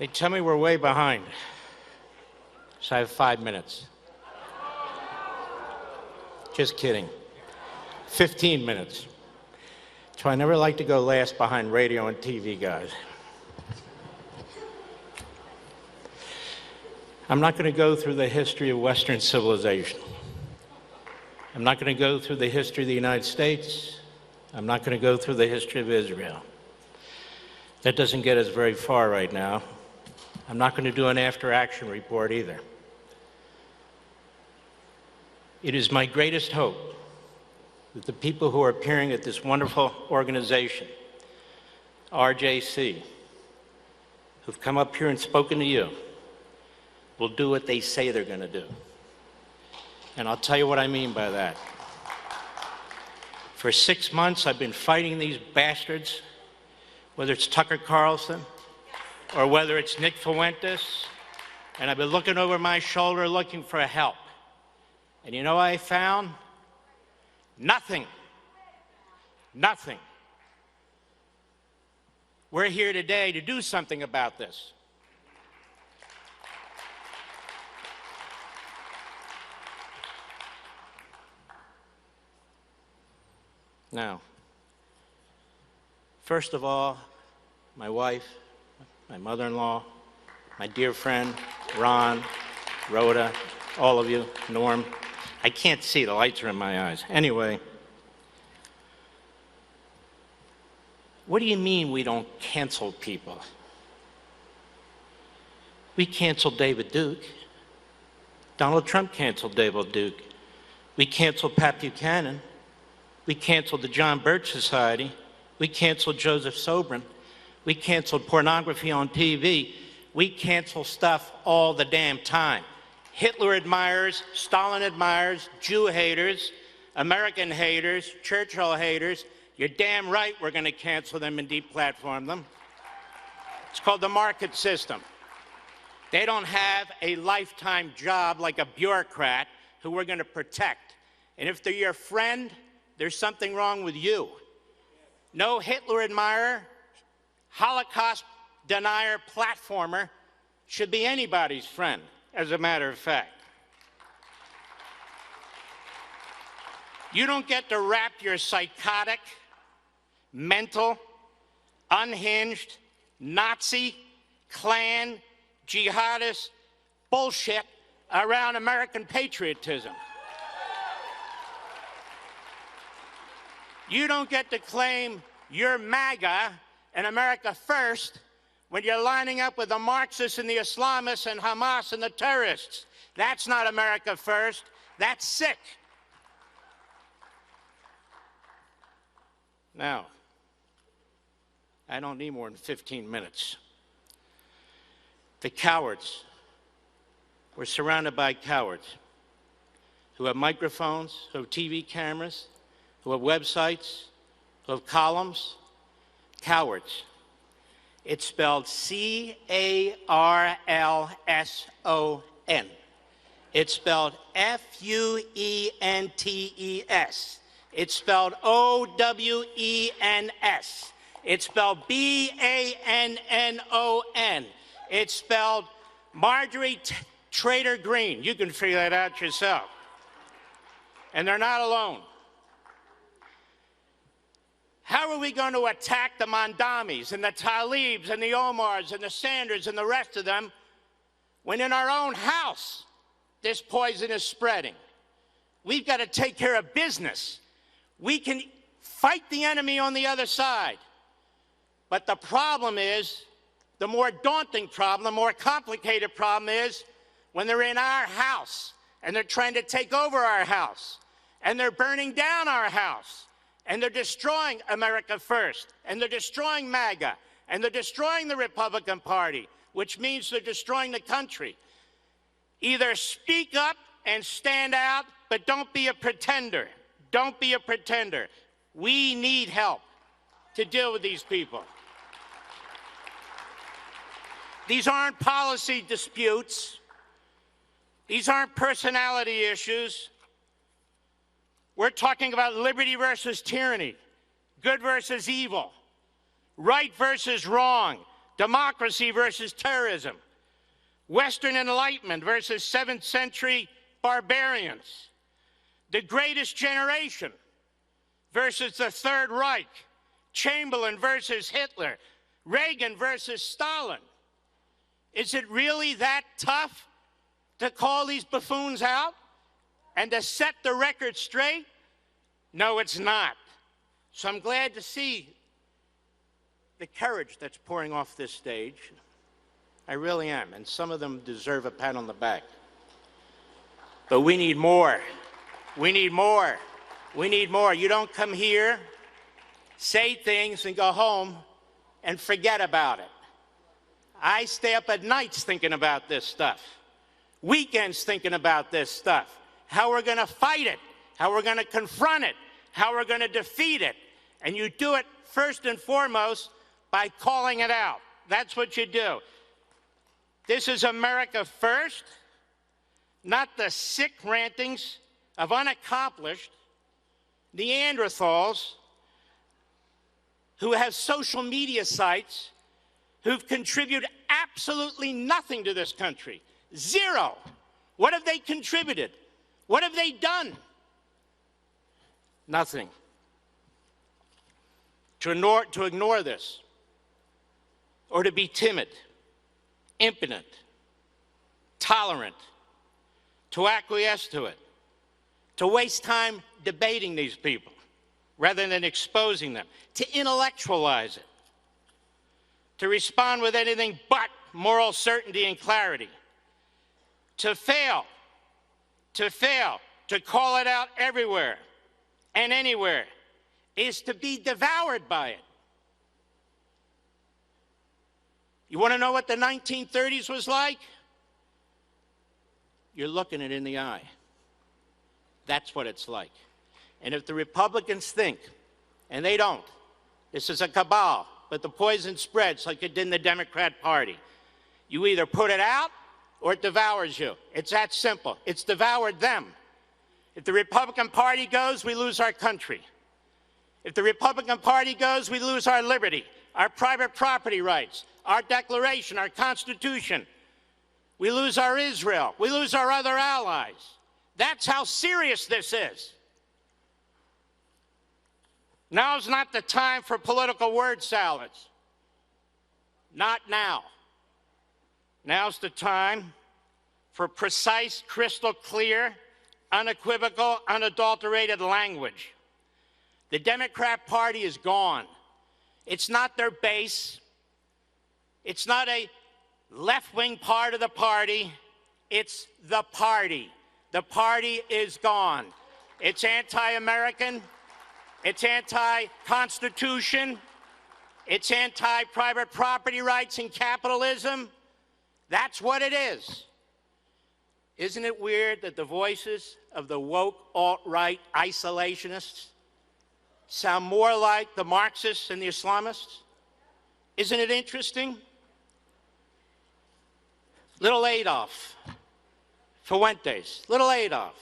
They tell me we're way behind, so I have 5 minutes. Just kidding. 15 minutes. So I never like to go last behind radio and TV guys. I'm not going to go through the history of Western civilization. I'm not going to go through the history of the United States. I'm not going to go through the history of Israel. That doesn't get us very far right now. I'm not going to do an after-action report either. It is my greatest hope that the people who are appearing at this wonderful organization, RJC, who've come up here and spoken to you, will do what they say they're going to do. And I'll tell you what I mean by that. For 6 months, I've been fighting these bastards, whether it's Tucker Carlson or whether it's Nick Fuentes, and I've been looking over my shoulder looking for help. And you know what I found? Nothing. Nothing. We're here today to do something about this. Now, first of all, my wife, my mother-in-law, my dear friend, Ron, Rhoda, all of you, Norm. I can't see, the lights are in my eyes. Anyway, what do you mean we don't cancel people? We canceled David Duke. Donald Trump canceled David Duke. We canceled Pat Buchanan. We canceled the John Birch Society. We canceled Joseph Sobran. We canceled pornography on TV. We cancel stuff all the damn time. Hitler admirers, Stalin admirers, Jew haters, American haters, Churchill haters. You're damn right we're going to cancel them and deplatform them. It's called the market system. They don't have a lifetime job like a bureaucrat who we're going to protect. And if they're your friend, there's something wrong with you. No Hitler admirer, Holocaust denier, platformer should be anybody's friend, as a matter of fact. You don't get to wrap your psychotic, mental, unhinged, Nazi, Klan, jihadist bullshit around American patriotism. You don't get to claim you're MAGA and America first when you're lining up with the Marxists and the Islamists and Hamas and the terrorists. That's not America first. That's sick. Now, I don't need more than 15 minutes. The cowards. We're surrounded by cowards who have microphones, who have TV cameras, who have websites, who have columns. Cowards. It's spelled C-A-R-L-S-O-N. It's spelled F-U-E-N-T-E-S. It's spelled O-W-E-N-S. It's spelled B-A-N-N-O-N. It's spelled Marjorie Trader Green. You can figure that out yourself. And they're not alone. How are we going to attack the Mondamis and the Talibs and the Omars and the Sanders and the rest of them when in our own house this poison is spreading? We've got to take care of business. We can fight the enemy on the other side. But the problem is, the more daunting problem, the more complicated problem is when they're in our house and they're trying to take over our house and they're burning down our house. And they're destroying America First, and they're destroying MAGA, and they're destroying the Republican Party, which means they're destroying the country. Either speak up and stand out, but don't be a pretender. Don't be a pretender. We need help to deal with these people. These aren't policy disputes. These aren't personality issues. We're talking about liberty versus tyranny, good versus evil, right versus wrong, democracy versus terrorism, Western Enlightenment versus 7th century barbarians, the greatest generation versus the Third Reich, Chamberlain versus Hitler, Reagan versus Stalin. Is it really that tough to call these buffoons out and to set the record straight? No, it's not. So I'm glad to see the courage that's pouring off this stage. I really am, and some of them deserve a pat on the back. But we need more. We need more. We need more. You don't come here, say things, and go home and forget about it. I stay up at nights thinking about this stuff, weekends thinking about this stuff, how we're going to fight it, how we're going to confront it, how we're going to defeat it. And you do it first and foremost by calling it out. That's what you do. This is America first, not the sick rantings of unaccomplished Neanderthals who have social media sites who've contributed absolutely nothing to this country. Zero. What have they contributed? What have they done? Nothing. To ignore this, or to be timid, impotent, tolerant, to acquiesce to it, to waste time debating these people rather than exposing them, to intellectualize it, to respond with anything but moral certainty and clarity, to fail, to call it out everywhere and anywhere, is to be devoured by it. You want to know what the 1930s was like? You're looking it in the eye. That's what it's like. And if the Republicans think, and they don't, this is a cabal, but the poison spreads like it did in the Democrat Party. You either put it out or it devours you. It's that simple. It's devoured them. If the Republican Party goes, we lose our country. If the Republican Party goes, we lose our liberty, our private property rights, our Declaration, our Constitution. We lose our Israel. We lose our other allies. That's how serious this is. Now's not the time for political word salads. Not now. Now's the time for precise, crystal clear, unequivocal, unadulterated language. The Democrat Party is gone. It's not their base. It's not a left-wing part of the party. It's the party. The party is gone. It's anti-American. It's anti-Constitution. It's anti-private property rights and capitalism. That's what it is. Isn't it weird that the voices of the woke alt-right isolationists sound more like the Marxists and the Islamists? Isn't it interesting? Little Adolf, Fuentes, little Adolf.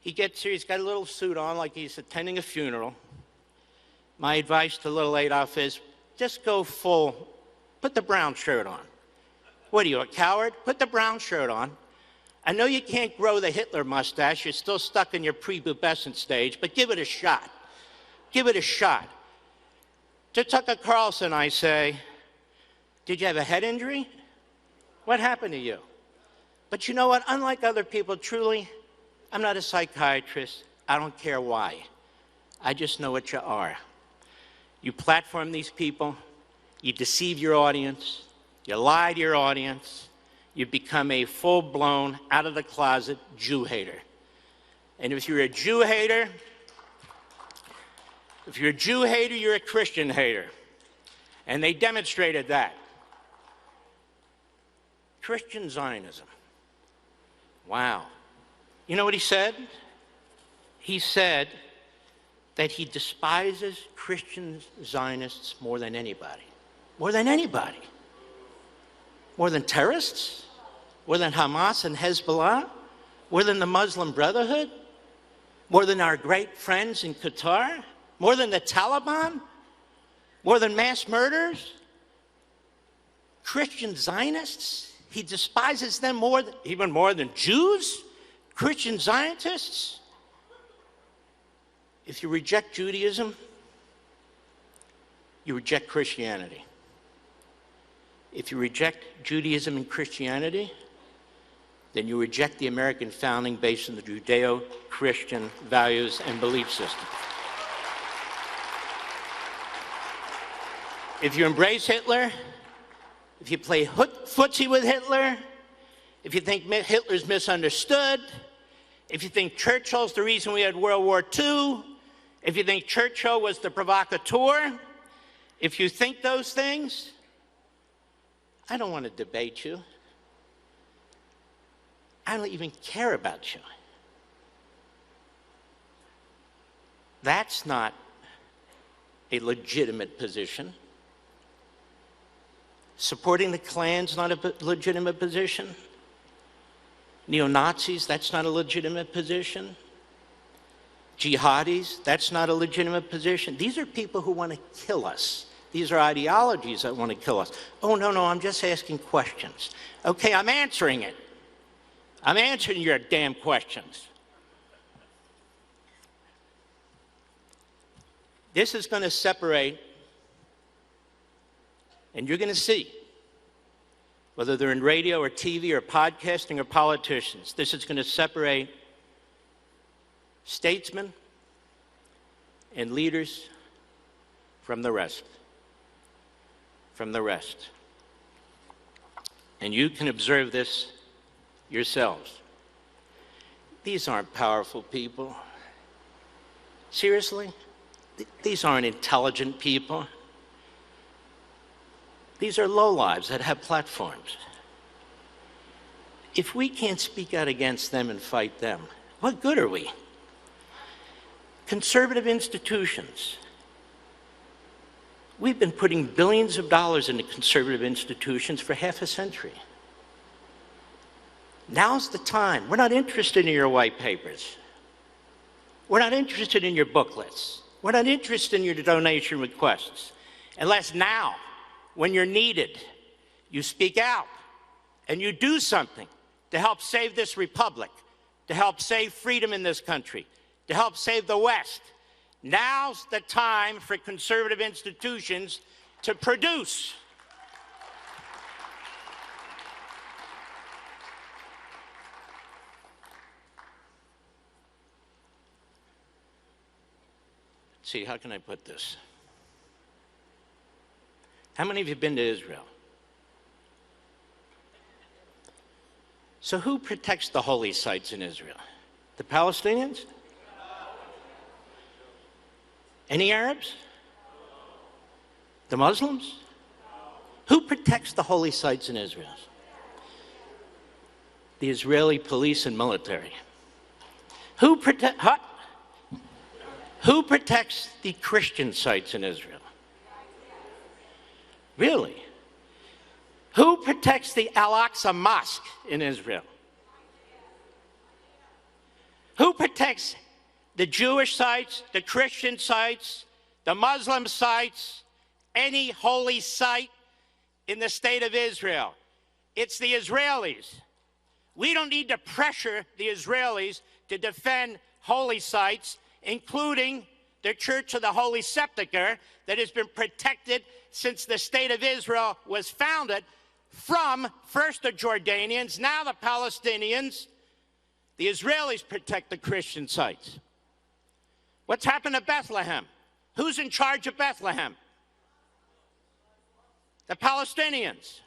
He gets here, he's got a little suit on like he's attending a funeral. My advice to little Adolf is just go full, put the brown shirt on. What are you, a coward? Put the brown shirt on. I know you can't grow the Hitler mustache. You're still stuck in your prepubescent stage, but give it a shot. Give it a shot. To Tucker Carlson, I say, did you have a head injury? What happened to you? But you know what? Unlike other people, truly, I'm not a psychiatrist. I don't care why. I just know what you are. You platform these people. You deceive your audience. You lie to your audience. You become a full-blown, out-of-the-closet Jew hater. And if you're a Jew hater, you're a Christian hater. And they demonstrated that. Christian Zionism. Wow. You know what he said? He said that he despises Christian Zionists more than anybody. More than anybody. More than terrorists? More than Hamas and Hezbollah? More than the Muslim Brotherhood? More than our great friends in Qatar? More than the Taliban? More than mass murders? Christian Zionists, he despises them even more than Jews, Christian Zionists. If you reject Judaism, you reject Christianity. If you reject Judaism and Christianity, then you reject the American founding based on the Judeo-Christian values and belief system. If you embrace Hitler, if you play footsie with Hitler, if you think Hitler's misunderstood, if you think Churchill's the reason we had World War II, if you think Churchill was the provocateur, if you think those things, I don't want to debate you. I don't even care about you. That's not a legitimate position. Supporting the Klan's not a legitimate position. Neo-Nazis, that's not a legitimate position. Jihadis, that's not a legitimate position. These are people who want to kill us. These are ideologies that want to kill us. Oh, no, I'm just asking questions. Okay, I'm answering it. I'm answering your damn questions. This is going to separate, and you're going to see, whether they're in radio or TV or podcasting or politicians, this is going to separate statesmen and leaders from the rest. From the rest. And you can observe this yourselves. These aren't powerful people. Seriously? These aren't intelligent people. These are lowlives that have platforms. If we can't speak out against them and fight them, what good are we? Conservative institutions. We've been putting billions of dollars into conservative institutions for half a century. Now's the time. We're not interested in your white papers. We're not interested in your booklets. We're not interested in your donation requests. Unless now, when you're needed, you speak out and you do something to help save this republic, to help save freedom in this country, to help save the West. Now's the time for conservative institutions to produce. Let's see, how can I put this? How many of you have been to Israel? So who protects the holy sites in Israel? The Palestinians? Any Arabs? The Muslims? Who protects the holy sites in Israel? The Israeli police and military. Who protects the Christian sites in Israel? Really? Who protects the Al-Aqsa Mosque in Israel? Who protects the Jewish sites, the Christian sites, the Muslim sites, any holy site in the state of Israel? It's the Israelis. We don't need to pressure the Israelis to defend holy sites, including the Church of the Holy Sepulchre that has been protected since the state of Israel was founded from first the Jordanians, now the Palestinians. The Israelis protect the Christian sites. What's happened to Bethlehem? Who's in charge of Bethlehem? The Palestinians.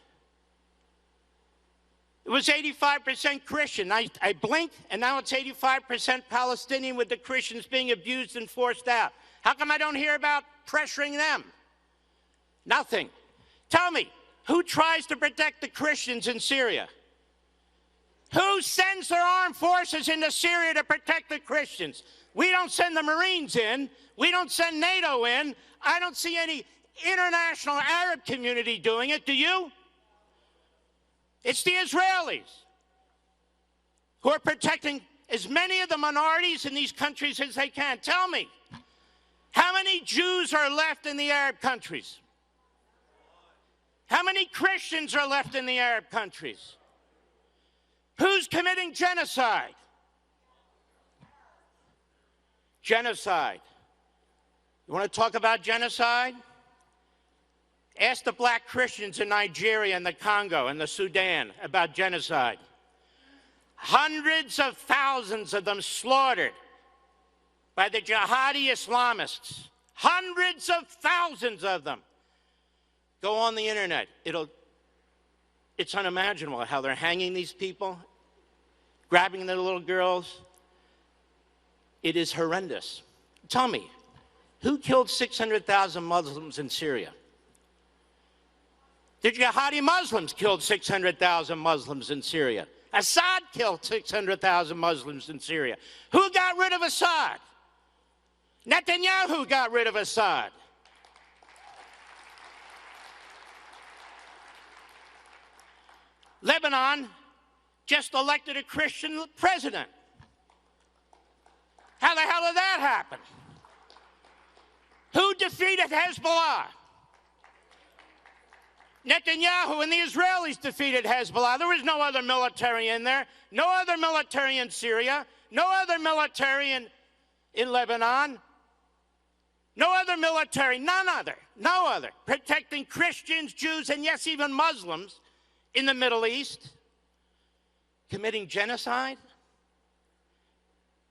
It was 85% Christian. I blinked, and now it's 85% Palestinian, with the Christians being abused and forced out. How come I don't hear about pressuring them? Nothing. Tell me, who tries to protect the Christians in Syria? Who sends their armed forces into Syria to protect the Christians? We don't send the Marines in. We don't send NATO in. I don't see any international Arab community doing it. Do you? It's the Israelis who are protecting as many of the minorities in these countries as they can. Tell me, how many Jews are left in the Arab countries? How many Christians are left in the Arab countries? Who's committing genocide? Genocide. You want to talk about genocide? Ask the black Christians in Nigeria and the Congo and the Sudan about genocide. Hundreds of thousands of them slaughtered by the jihadi Islamists. Hundreds of thousands of them. Go on the internet. It's unimaginable how they're hanging these people, grabbing their little girls. It is horrendous. Tell me, who killed 600,000 Muslims in Syria? The jihadi Muslims killed 600,000 Muslims in Syria. Assad killed 600,000 Muslims in Syria. Who got rid of Assad? Netanyahu got rid of Assad. Lebanon just elected a Christian president. How the hell did that happen? Who defeated Hezbollah? Netanyahu and the Israelis defeated Hezbollah. There was no other military in there. No other military in Syria. No other military in Lebanon. No other military, no other, protecting Christians, Jews, and yes, even Muslims in the Middle East, committing genocide.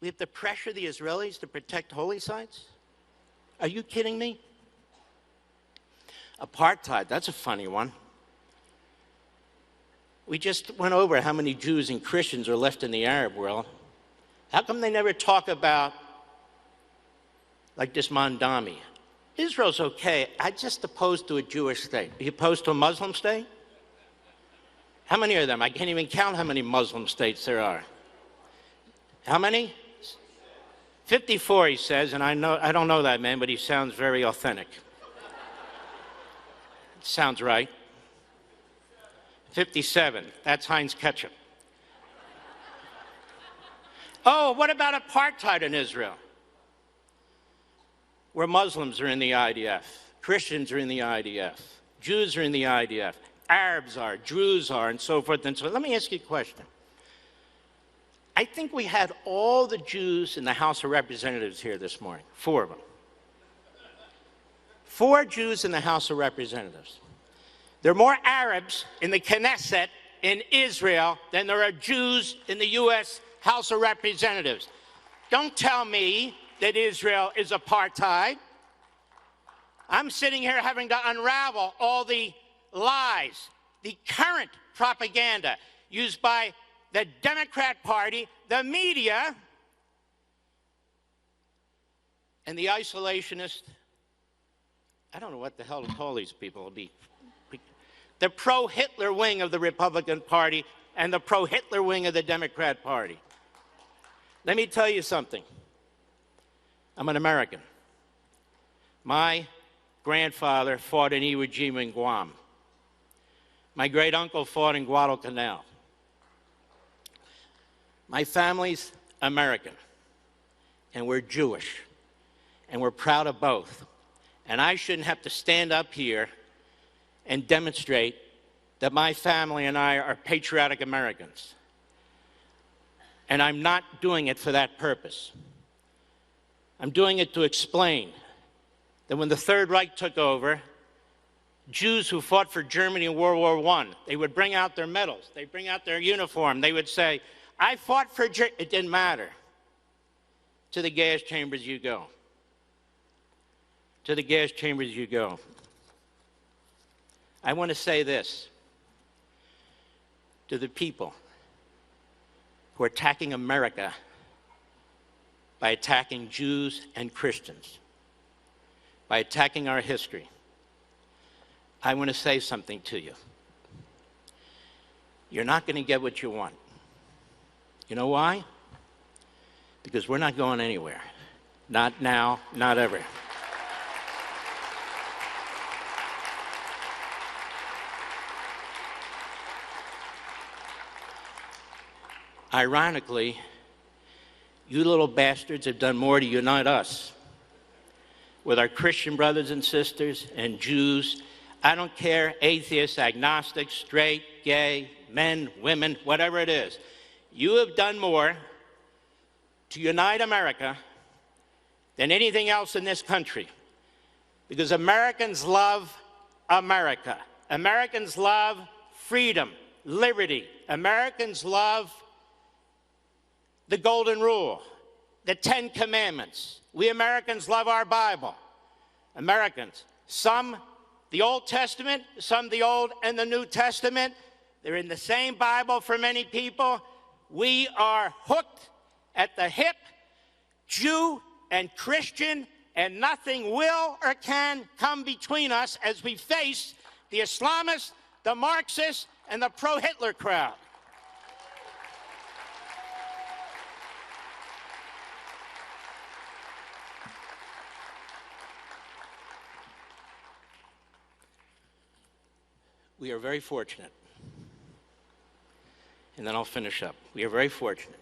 We have to pressure the Israelis to protect holy sites? Are you kidding me? Apartheid, that's a funny one. We just went over how many Jews and Christians are left in the Arab world. How come they never talk about, like this Mandami? Israel's okay. I'm just opposed to a Jewish state. Are you opposed to a Muslim state? How many are them? I can't even count how many Muslim states there are. How many? 54, he says, and I don't know that man, but he sounds very authentic. Sounds right. 57, that's Heinz ketchup. Oh, what about apartheid in Israel? Where Muslims are in the IDF, Christians are in the IDF, Jews are in the IDF, Arabs are, Druze are, and so forth and so on. Let me ask you a question. I think we had all the Jews in the House of Representatives here this morning, 4 of them. 4 Jews in the House of Representatives. There are more Arabs in the Knesset in Israel than there are Jews in the U.S. House of Representatives. Don't tell me that Israel is apartheid. I'm sitting here having to unravel all the lies, the current propaganda used by the Democrat Party, the media, and the isolationist. I don't know what the hell to call these people. The pro-Hitler wing of the Republican Party and the pro-Hitler wing of the Democrat Party. Let me tell you something. I'm an American. My grandfather fought in Iwo Jima in Guam. My great-uncle fought in Guadalcanal. My family's American, and we're Jewish, and we're proud of both. And I shouldn't have to stand up here and demonstrate that my family and I are patriotic Americans. And I'm not doing it for that purpose. I'm doing it to explain that when the Third Reich took over, Jews who fought for Germany in World War I, they would bring out their medals, they'd bring out their uniform, they would say, I fought for Germany. It didn't matter. To the gas chambers you go. To the gas chambers you go. I want to say this to the people who are attacking America by attacking Jews and Christians, by attacking our history. I want to say something to you. You're not going to get what you want. You know why? Because we're not going anywhere. Not now, not ever. Ironically, you little bastards have done more to unite us with our Christian brothers and sisters and Jews. I don't care, atheists, agnostics, straight, gay, men, women, whatever it is. You have done more to unite America than anything else in this country. Because Americans love America. Americans love freedom, liberty. Americans love the Golden Rule, the 10 Commandments. We Americans love our Bible. Americans, some the Old Testament, some the Old and the New Testament. They're in the same Bible for many people. We are hooked at the hip, Jew and Christian, and nothing will or can come between us as we face the Islamists, the Marxists, and the pro-Hitler crowd. We are very fortunate, and then I'll finish up. We are very fortunate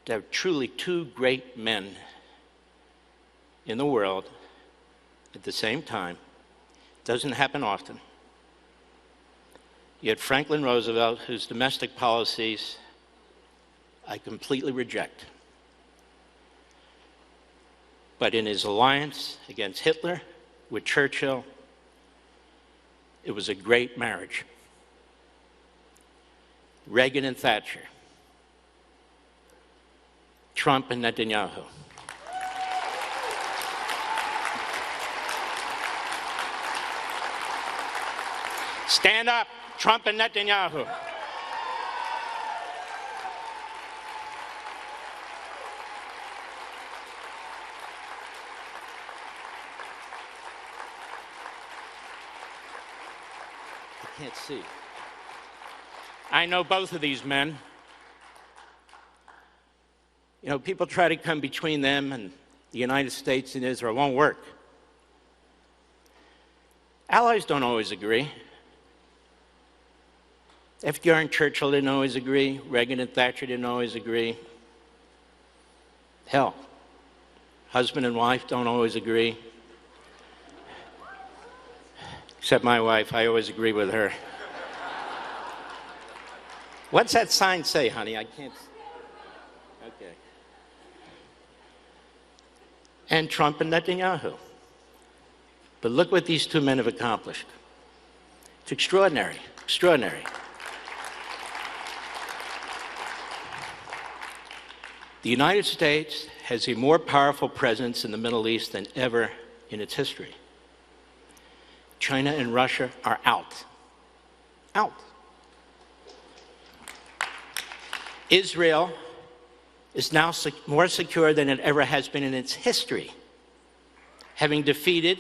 to have truly two great men in the world at the same time. It doesn't happen often. You had Franklin Roosevelt, whose domestic policies I completely reject. But in his alliance against Hitler with Churchill, it was a great marriage. Reagan and Thatcher. Trump and Netanyahu. Stand up, Trump and Netanyahu. I can't see. I know both of these men. You know, people try to come between them and the United States and Israel. It won't work. Allies don't always agree. FDR and Churchill didn't always agree. Reagan and Thatcher didn't always agree. Hell, husband and wife don't always agree. Except my wife, I always agree with her. What's that sign say, honey? I can't. Okay. And Trump and Netanyahu. But look what these two men have accomplished. It's extraordinary, extraordinary. The United States has a more powerful presence in the Middle East than ever in its history. China and Russia are out. Out. Israel is now more secure than it ever has been in its history, having defeated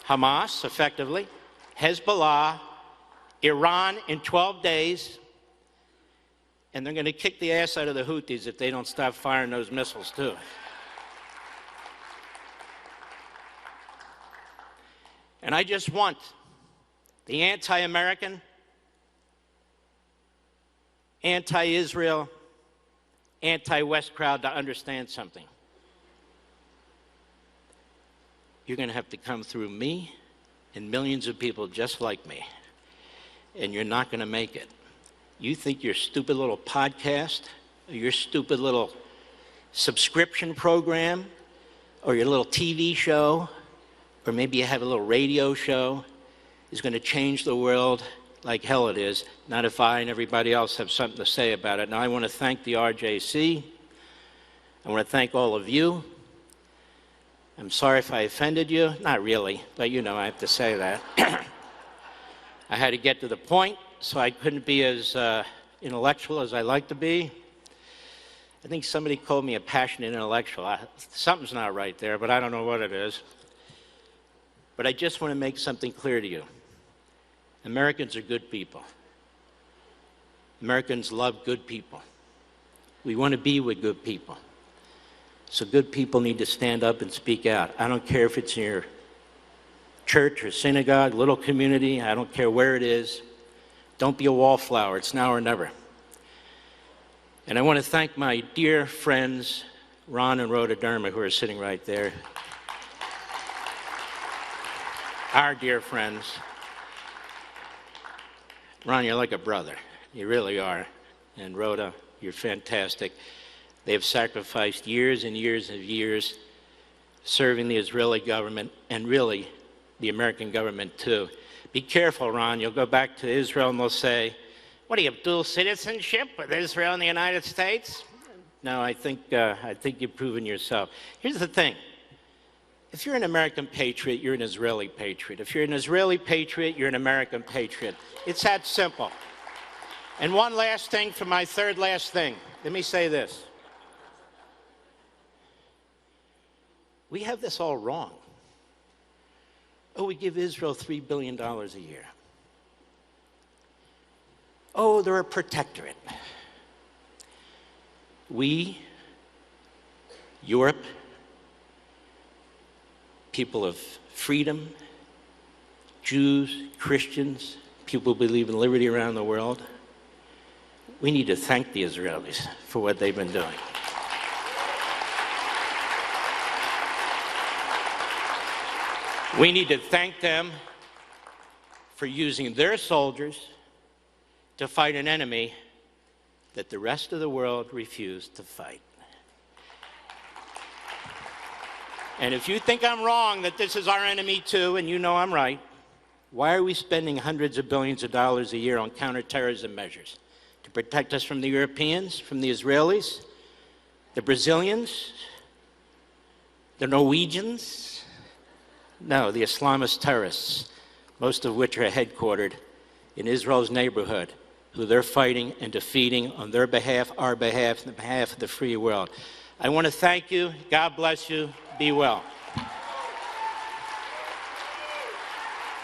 Hamas effectively, Hezbollah, Iran in 12 days, and they're going to kick the ass out of the Houthis if they don't stop firing those missiles too. And I just want the anti-American, anti-Israel, anti-West crowd to understand something. You're going to have to come through me and millions of people just like me, and you're not going to make it. You think your stupid little podcast, or your stupid little subscription program, or your little TV show, or maybe you have a little radio show, is going to change the world like hell it is, not if I and everybody else have something to say about it. Now, I want to thank the RJC. I want to thank all of you. I'm sorry if I offended you. Not really, but you know, I have to say that. I had to get to the point, so I couldn't be as intellectual as I like to be. I think somebody called me a passionate intellectual. Something's not right there, but I don't know what it is. But I just want to make something clear to you. Americans are good people. Americans love good people. We want to be with good people. So good people need to stand up and speak out. I don't care if it's in your church or synagogue, little community, I don't care where it is. Don't be a wallflower. It's now or never. And I want to thank my dear friends, Ron and Rhoda Derma, who are sitting right there. our dear friends. Ron, you're like a brother. You really are. And Rhoda, you're fantastic. They have sacrificed years and years and years serving the Israeli government and really the American government too. Be careful, Ron. You'll go back to Israel and they'll say, what do you have, dual citizenship with Israel and the United States? No, I think you've proven yourself. Here's the thing. If you're an American patriot, you're an Israeli patriot. If you're an Israeli patriot, you're an American patriot. It's that simple. And one last thing for my third last thing. Let me say this. We have this all wrong. Oh, we give Israel $3 billion a year. Oh, they're a protectorate. We, Europe, people of freedom, Jews, Christians, people who believe in liberty around the world, we need to thank the Israelis for what they've been doing. We need to thank them for using their soldiers to fight an enemy that the rest of the world refused to fight. And if you think I'm wrong, that this is our enemy too, and you know I'm right, why are we spending hundreds of billions of dollars a year on counterterrorism measures? To protect us from the Europeans, from the Israelis, the Brazilians, the Norwegians? No, the Islamist terrorists, most of which are headquartered in Israel's neighborhood, who they're fighting and defeating on their behalf, our behalf, and the behalf of the free world. I want to thank you. God bless you. Be well.